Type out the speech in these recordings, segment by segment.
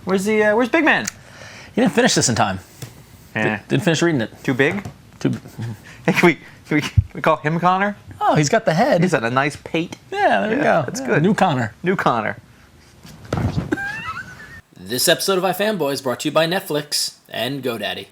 Where's Big Man? He didn't finish this in time. Didn't finish reading it. Too big? Hey, can we call him Connor? Oh, he's got the head. He's got a nice pate. Yeah, there you go. That's good. New Connor. New Connor. This episode of iFanboy is brought to you by Netflix and GoDaddy.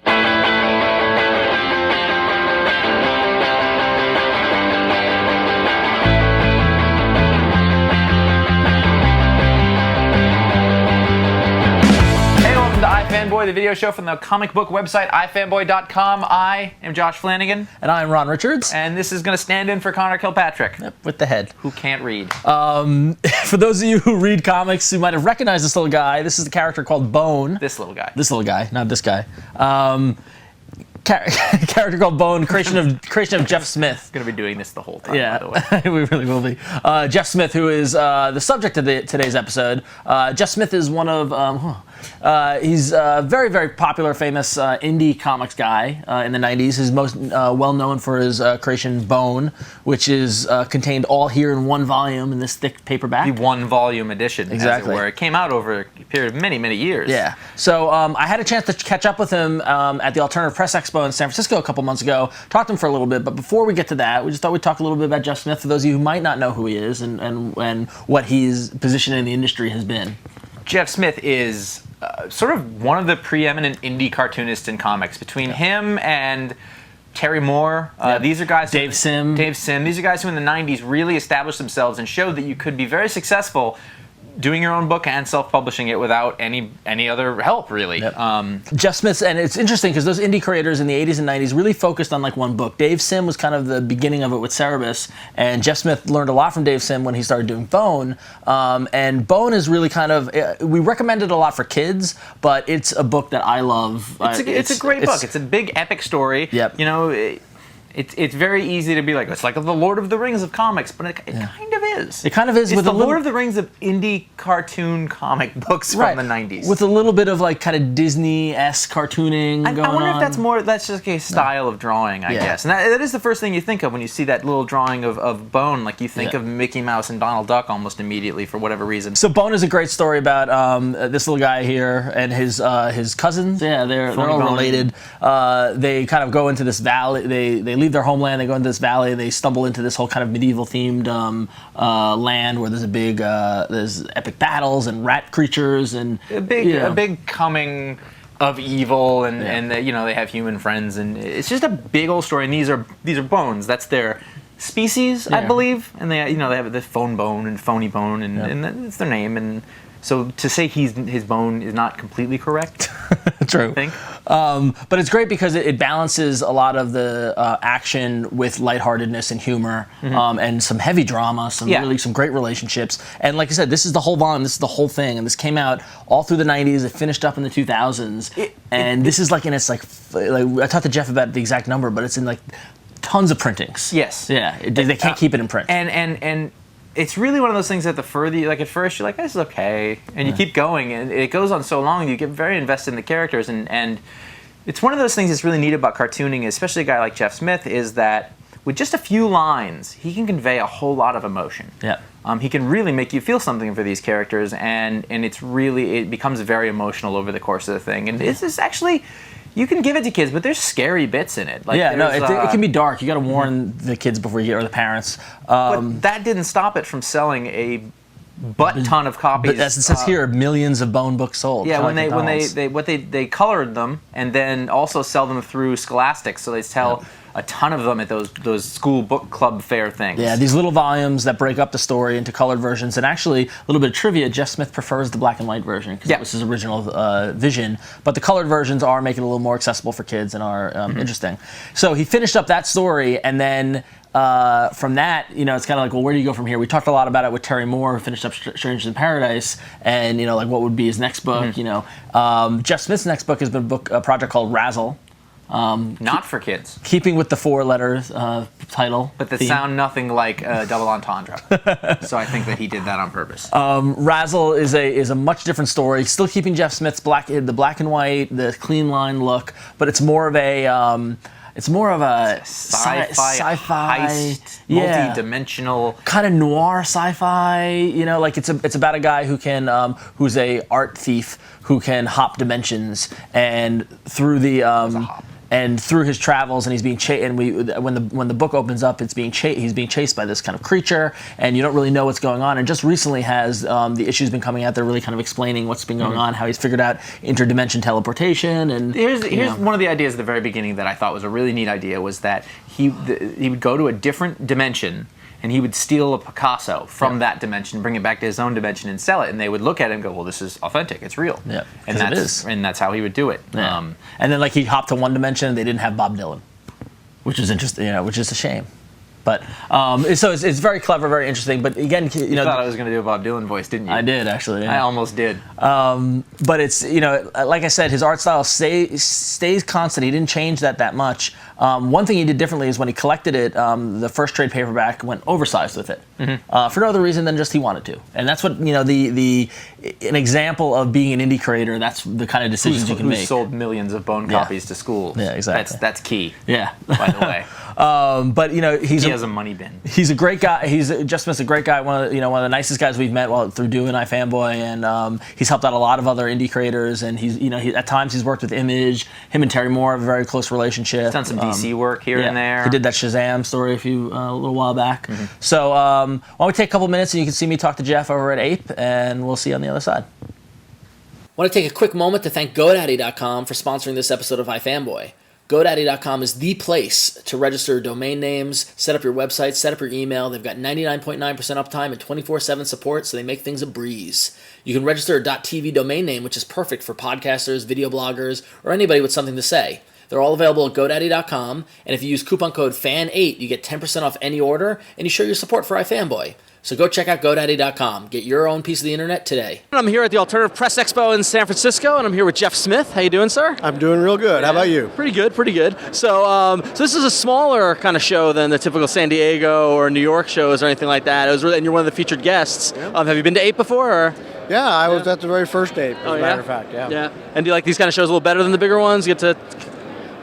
iFanboy, the video show from the comic book website, iFanboy.com. I am Josh Flanagan. And I'm Ron Richards. And this is going to stand in for Connor Kilpatrick. Yep, with the head. Who can't read. For those of you who read comics, you might have recognized this little guy. This is the character called Bone. This little guy. This little guy, not this guy. Character called Bone, creation of Jeff Smith. Going to be doing this the whole time, by the way. We really will be. Jeff Smith, who is the subject of today's episode. Jeff Smith is one of, he's a very, very popular, famous indie comics guy in the 90s. He's most well known for his creation Bone, which is contained all here in one volume in this thick paperback. The one volume edition, exactly. As it were. It came out over a period of many, many years. Yeah. So I had a chance to catch up with him at the Alternative Press Expo in San Francisco a couple months ago. Talked to him for a little bit, but before we get to that, we just thought we'd talk a little bit about Jeff Smith for those of you who might not know who he is and what his position in the industry has been. Jeff Smith is sort of one of the preeminent indie cartoonists in comics. Between him and Terry Moore, these are guys... Dave Sim. These are guys who in the 90s really established themselves and showed that you could be very successful doing your own book and self-publishing it without any other help, really. Yep. Jeff Smith, and it's interesting because those indie creators in the 80s and 90s really focused on like one book. Dave Sim was kind of the beginning of it with Cerebus, and Jeff Smith learned a lot from Dave Sim when he started doing Bone. And Bone is really kind of, we recommend it a lot for kids, but it's a book that I love. It's a great book. It's a big epic story. Yep. You know, it's very easy to be like, it's like the Lord of the Rings of comics, but it kind of is. It kind of is. It's with the a little, Lord of the Rings of indie cartoon comic books from the 90s. With a little bit of like kind of Disney-esque cartooning going on. I wonder if that's just a style of drawing, I guess. And that is the first thing you think of when you see that little drawing of Bone. Like you think of Mickey Mouse and Donald Duck almost immediately for whatever reason. So Bone is a great story about this little guy here and his cousins. Yeah, they're all related. They kind of go into this valley. They leave their homeland. They go into this valley. They stumble into this whole kind of medieval themed land where there's there's epic battles and rat creatures and a big coming of evil and they have human friends, and it's just a big old story. And these are bones. That's their species, I believe, and they have the phone bone and phony bone, and that's their name. And so to say his bone is not completely correct. True. I think. But it's great because it balances a lot of the action with lightheartedness and humor, and some heavy drama, some great relationships. And like I said, this is the whole volume, this is the whole thing, and this came out all through the 90s. It finished up in the 2000s, this is like in its like I talked to Jeff about the exact number, but it's in like tons of printings. Yes. Yeah. They can't keep it in print. And it's really one of those things that the further you, like at first you're like, this is okay, and you keep going, and it goes on so long, you get very invested in the characters, and it's one of those things that's really neat about cartooning, especially a guy like Jeff Smith, is that with just a few lines, he can convey a whole lot of emotion. Yeah. He can really make you feel something for these characters, and it becomes very emotional over the course of the thing, and this is actually... You can give it to kids, but there's scary bits in it. Like it can be dark. You got to warn the kids before you get, or the parents. But that didn't stop it from selling a butt ton of copies. But as it says here, millions of Bone books sold. Yeah, when they colored them and then also sell them through Scholastic, so they sell a ton of them at those school book club fair things. Yeah, these little volumes that break up the story into colored versions. And actually, a little bit of trivia, Jeff Smith prefers the black and white version because that was his original vision. But the colored versions are making it a little more accessible for kids and are interesting. So he finished up that story, and then from that, it's kind of like, well, where do you go from here? We talked a lot about it with Terry Moore, who finished up Strangers in Paradise, and like what would be his next book. Jeff Smith's next book has been a project called Rasl. Not for kids. Keeping with the 4 letters title. But that sound nothing like double entendre. So I think that he did that on purpose. Rasl is a much different story. Still keeping Jeff Smith's the black and white, the clean line look, but it's more of a It's more of a sci-fi heist, multi-dimensional, kind of noir sci-fi. You know, like it's about a guy who can who's a art thief who can hop dimensions, and through the and through his travels, and he's being chased. And when the book opens up, he's being chased by this kind of creature, and you don't really know what's going on. And just recently has the issues been coming out. They're really kind of explaining what's been going on, how he's figured out interdimension teleportation. And here's one of the ideas at the very beginning that I thought was a really neat idea, was that he would go to a different dimension, and he would steal a Picasso from that dimension, bring it back to his own dimension, and sell it. And they would look at it and go, "Well, this is authentic. It's real." Yeah, and it is. And that's how he would do it. Yeah. And then, like, he hopped to one dimension, and they didn't have Bob Dylan, which is interesting. You know, which is a shame. But so it's very clever, very interesting. But again, you know, thought I was going to do a Bob Dylan voice, didn't you? I did, actually. Yeah. I almost did. But it's, you know, like I said, his art style stays constant. He didn't change that much. One thing he did differently is when he collected it, the first trade paperback went oversized with it, for no other reason than just he wanted to. And that's what, you know, an example of being an indie creator. That's the kind of decisions you can make. Who sold millions of Bone copies to schools. Yeah, exactly. That's key. Yeah. By the way. But you know, he has a money bin. He's a great guy. Jeff Smith's a great guy. One of the nicest guys we've met through doing iFanboy, and he's helped out a lot of other indie creators. And at times he's worked with Image. Him and Terry Moore have a very close relationship. He's done some DC work here and there. He did that Shazam story a little while back. So why don't we take a couple minutes and you can see me talk to Jeff over at Ape, and we'll see you on the other side. I want to take a quick moment to thank GoDaddy.com for sponsoring this episode of iFanboy. GoDaddy.com is the place to register domain names, set up your website, set up your email. They've got 99.9% uptime and 24/7 support, so they make things a breeze. You can register a .tv domain name, which is perfect for podcasters, video bloggers, or anybody with something to say. They're all available at GoDaddy.com, and if you use coupon code FAN8, you get 10% off any order, and you show your support for iFanboy. So go check out GoDaddy.com. Get your own piece of the internet today. I'm here at the Alternative Press Expo in San Francisco, and I'm here with Jeff Smith. How you doing, sir? I'm doing real good. How about you? Pretty good, pretty good. So this is a smaller kind of show than the typical San Diego or New York shows or anything like that. And you're one of the featured guests. Yeah. Have you been to Ape before? Or? Yeah, I was at the very first Ape, as a matter of fact. Yeah. And do you like these kind of shows a little better than the bigger ones? You get to...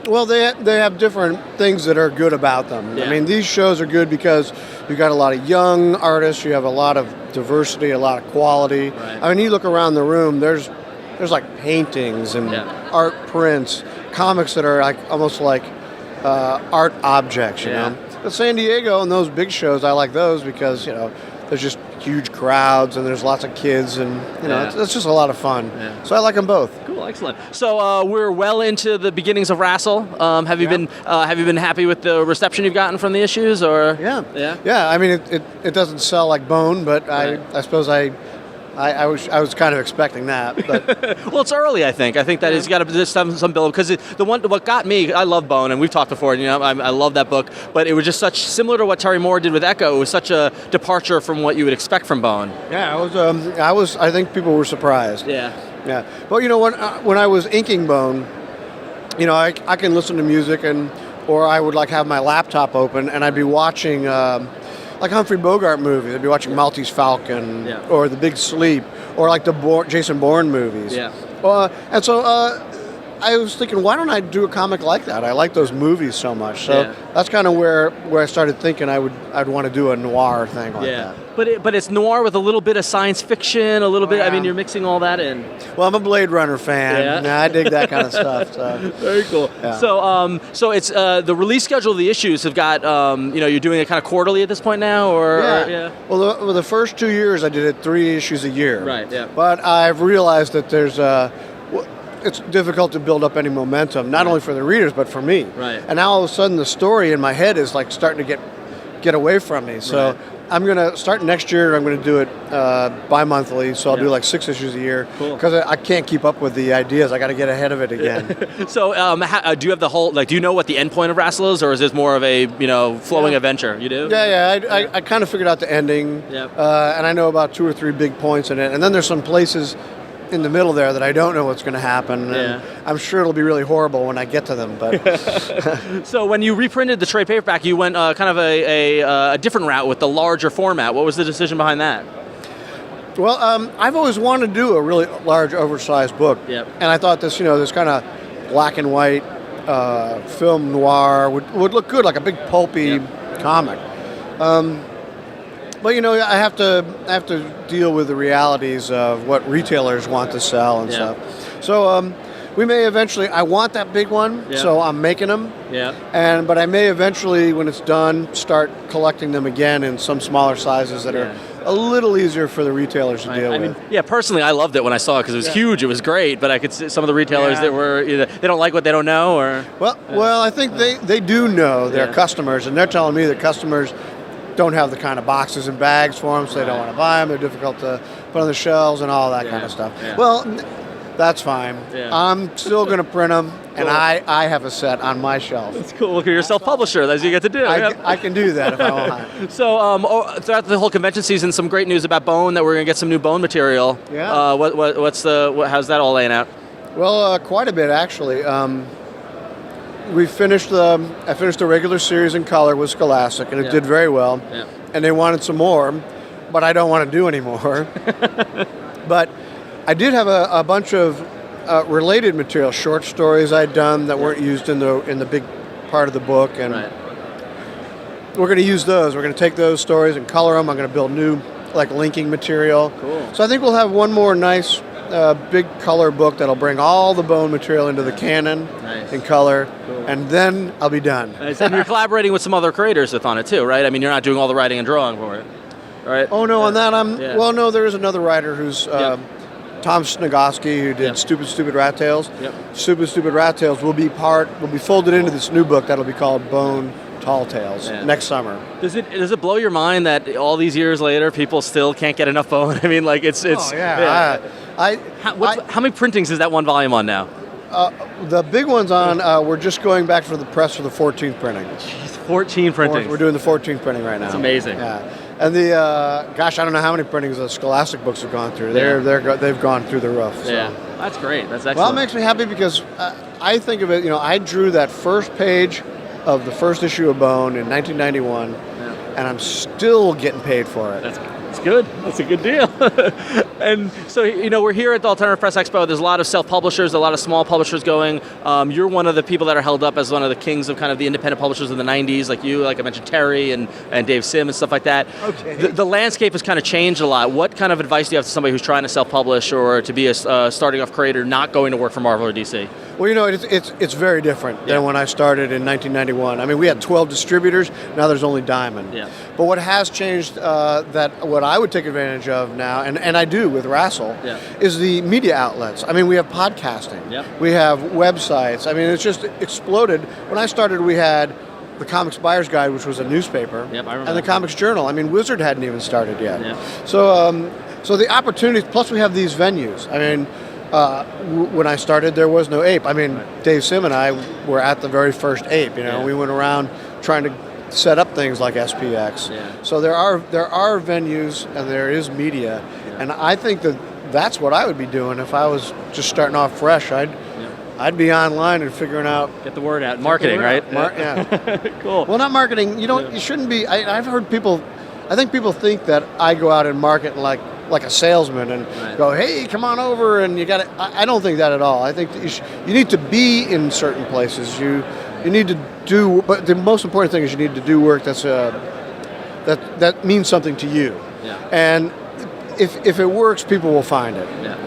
Well, they have different things that are good about them. Yeah. I mean, these shows are good because you've got a lot of young artists, you have a lot of diversity, a lot of quality. Right. I mean, you look around the room, there's like paintings and art prints, comics that are like almost like art objects, you know. But San Diego and those big shows, I like those because, you know, there's just huge crowds and there's lots of kids and, you know, it's just a lot of fun. Yeah. So I like them both. Cool, excellent. So we're well into the beginnings of Rasl. Have you been happy with the reception you've gotten from the issues, or? Yeah. I mean, it doesn't sell like Bone, but I suppose I was kind of expecting that. But well, it's early. I think that it's got to just have some build, because what got me. I love Bone, and we've talked before. And, you know, I love that book, but it was just such similar to what Terry Moore did with Echo. It was such a departure from what you would expect from Bone. Yeah, I think people were surprised. Yeah. Well, you know, when I was inking Bone, you know, I can listen to music or I would like have my laptop open and I'd be watching. Like Humphrey Bogart movies. I'd be watching Maltese Falcon or The Big Sleep or like the Jason Bourne movies. Yeah. And so I was thinking, why don't I do a comic like that? I like those movies so much. So that's kind of where I started thinking I'd want to do a noir thing like that. But it's noir with a little bit of science fiction, a little bit. I mean, you're mixing all that in. Well, I'm a Blade Runner fan. Yeah, I dig that kind of stuff. So. Very cool. Yeah. So it's the release schedule of the issues have got you're doing it kind of quarterly at this point now, or Well, the first 2 years I did it 3 issues a year. Right. Yeah. But I've realized that it's difficult to build up any momentum, not only for the readers but for me. Right. And now all of a sudden the story in my head is like starting to get away from me. So I'm going to start next year. I'm going to do it bi-monthly, so I'll do like 6 issues a year. Cool. Because I can't keep up with the ideas. I got to get ahead of it again. So do you have the whole, like, do you know what the end point of Rasl is, or is this more of a flowing adventure? You do? Yeah. I kind of figured out the ending. Yep. And I know about 2 or 3 big points in it. And then there's some places in the middle there that I don't know what's going to happen. And I'm sure it'll be really horrible when I get to them. But So when you reprinted the trade paperback, you went kind of a different route with the larger format. What was the decision behind that? Well, I've always wanted to do a really large, oversized book. Yep. And I thought this kind of black and white film noir would look good, like a big pulpy comic. But I have to deal with the realities of what retailers want to sell and stuff. So we may eventually. I want that big one, so I'm making them. Yeah. But I may eventually, when it's done, start collecting them again in some smaller sizes that are a little easier for the retailers to deal with. Yeah, personally, I loved it when I saw it because it was huge. It was great, but I could see some of the retailers that were either they don't like what they don't know, or well, I think they do know their customers, and they're telling me that customers don't have the kind of boxes and bags for them, so they don't want to buy them. They're difficult to put on the shelves and all that kind of stuff. Yeah. Well, that's fine. Yeah. I'm still going to print them, and I have a set on my shelf. That's cool. Look, you're a self-publisher. That's what you get to do. I can do that if I want. So throughout the whole convention season, some great news about Bone, that we're going to get some new Bone material. Yeah. How's that all laying out? Well, quite a bit, actually. I finished the regular series in color with Scholastic, and it did very well. Yeah. And they wanted some more, but I don't want to do any more. But I did have a bunch of related material, short stories I'd done that weren't used in the big part of the book, and we're going to use those. We're going to take those stories and color them. I'm going to build new linking material. Cool. So I think we'll have one more nice big color book that'll bring all the Bone material into the canon in color, and then I'll be done. And you're collaborating with some other creators on it too, right? I mean, you're not doing all the writing and drawing for it, right? Oh no, on that well, no, there is another writer who's Tom Snigoski, who did Stupid Rat Tales. Yep. Stupid Rat Tales will be folded into this new book that'll be called Bone Tall Tales next summer. Does it blow your mind that all these years later people still can't get enough Bone? I mean, it's how many printings is that one volume on now? The big one's on. We're just going back for the press for the 14th printing. Jeez, 14 printings. We're doing the 14th printing right now. That's amazing. Yeah. And I don't know how many printings the Scholastic books have gone through. They've gone through the roof. So. Yeah, that's great. That's excellent. Well, it makes me happy because I think of it. I drew that first page of the first issue of Bone in 1991, and I'm still getting paid for it. That's good. That's a good deal. And so, we're here at the Alternative Press Expo. There's a lot of self-publishers, a lot of small publishers going. You're one of the people that are held up as one of the kings of kind of the independent publishers of the 90s, like I mentioned, Terry and Dave Sim and stuff like that. Okay. The landscape has kind of changed a lot. What kind of advice do you have to somebody who's trying to self-publish or to be a starting off creator not going to work for Marvel or DC? Well, it's very different than when I started in 1991. I mean, we had 12 distributors. Now there's only Diamond. Yeah. But what has changed, what I would take advantage of now, and I do with Rasl, is the media outlets. I mean, we have podcasting. Yep. We have websites. I mean, it's just exploded. When I started, we had the Comics Buyer's Guide, which was a newspaper, and the Comics Journal. I mean, Wizard hadn't even started yet. Yep. So the opportunities, plus we have these venues. I mean, when I started, there was no Ape. I mean, Dave Sim and I were at the very first Ape. We went around trying to set up things like SPX. Yeah. So there are venues and there is media, and I think that's what I would be doing if I was just starting off fresh. I'd be online and figuring out, get the word out, marketing, right? Cool. Well, not marketing. You shouldn't be. I've heard people. I think people think that I go out and market like a salesman and go, hey, come on over, and you got it. I don't think that at all. I think that you need to be in certain places. You need to do, but the most important thing is you need to do work that means something to you. Yeah. And if it works, people will find it. Yeah.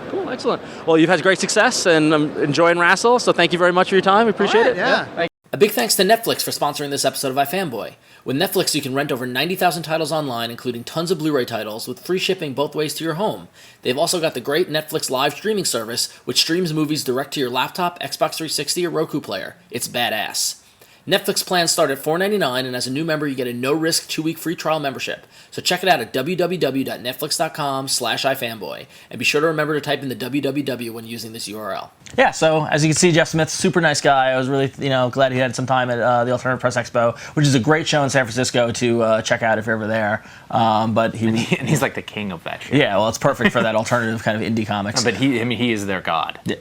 Cool, excellent. Well, you've had great success, and I'm enjoying Rasl, so thank you very much for your time. We appreciate it. Yeah. A big thanks to Netflix for sponsoring this episode of iFanboy. With Netflix, you can rent over 90,000 titles online, including tons of Blu-ray titles, with free shipping both ways to your home. They've also got the great Netflix live streaming service, which streams movies direct to your laptop, Xbox 360, or Roku player. It's badass. Netflix plans start at $4.99, and as a new member, you get a no-risk 2-week free trial membership. So check it out at www.netflix.com/iFanboy. And be sure to remember to type in the www when using this URL. Yeah, so as you can see, Jeff Smith's super nice guy. I was really glad he had some time at the Alternative Press Expo, which is a great show in San Francisco to check out if you're ever there. But he's like the king of that show. Yeah, well, it's perfect for that alternative kind of indie comics. But he is their god. Yeah.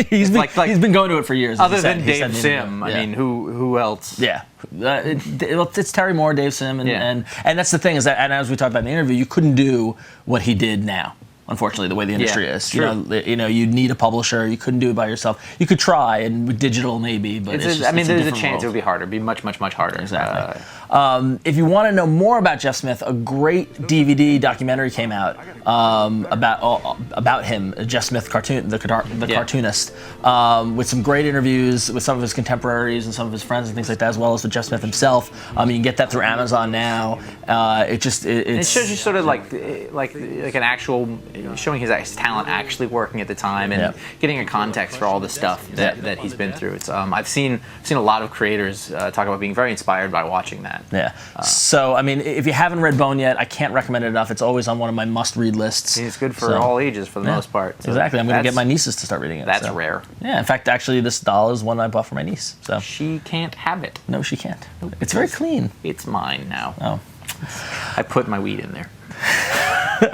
he's been going to it for years. Other than Dave Sim, I mean, who else? Yeah. It's Terry Moore, Dave Sim, and that's the thing is that, and as we talked about in the interview, you couldn't do what he did now. Unfortunately, the way the industry is, true. You need a publisher. You couldn't do it by yourself. You could try, and with digital maybe, but there's a chance world. it would be harder. It'd be much harder. Exactly. If you want to know more about Jeff Smith, a great DVD documentary came out about him, Jeff Smith, cartoonist, with some great interviews with some of his contemporaries and some of his friends and things like that, as well as with Jeff Smith himself. You can get that through Amazon now. It shows you sort of like an actual showing his talent actually working at the time and getting a context for all the stuff that he's been through. It's I've seen a lot of creators talk about being very inspired by watching that. Yeah. So, I mean, if you haven't read Bone yet, I can't recommend it enough. It's always on one of my must-read lists. It's good for all ages for the most part. So exactly. I'm going to get my nieces to start reading it. That's rare. Yeah. In fact, actually, this doll is one I bought for my niece. So she can't have it. No, she can't. It's very clean. It's mine now. Oh. I put my weed in there.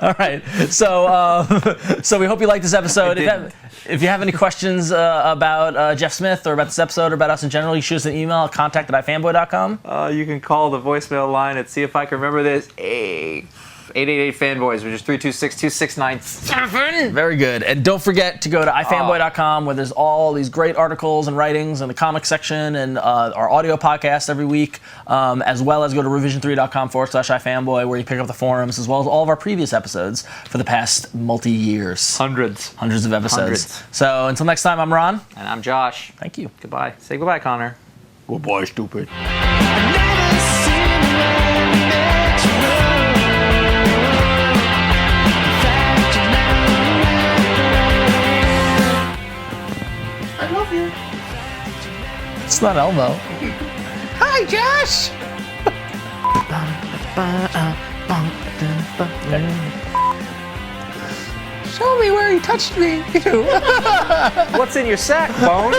All right. So we hope you liked this episode. If you have any questions about Jeff Smith or about this episode or about us in general, you shoot us an email at contact@ifanboy.com. You can call the voicemail line and see if I can remember this. 888-FANBOYS, which is 326-2697. Very good. And don't forget to go to ifanboy.com where there's all these great articles and writings and the comic section and our audio podcast every week, as well as go to revision3.com/ifanboy where you pick up the forums as well as all of our previous episodes for the past multi-years. Hundreds of episodes. So until next time, I'm Ron. And I'm Josh. Thank you. Goodbye. Say goodbye, Connor. Goodbye, stupid. It's not Elmo. Hi, Josh. Show me where he touched me. What's in your sack, Bone?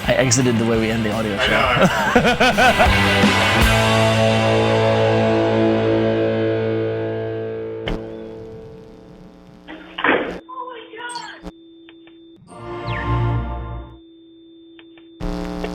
I exited the way we end the audio show.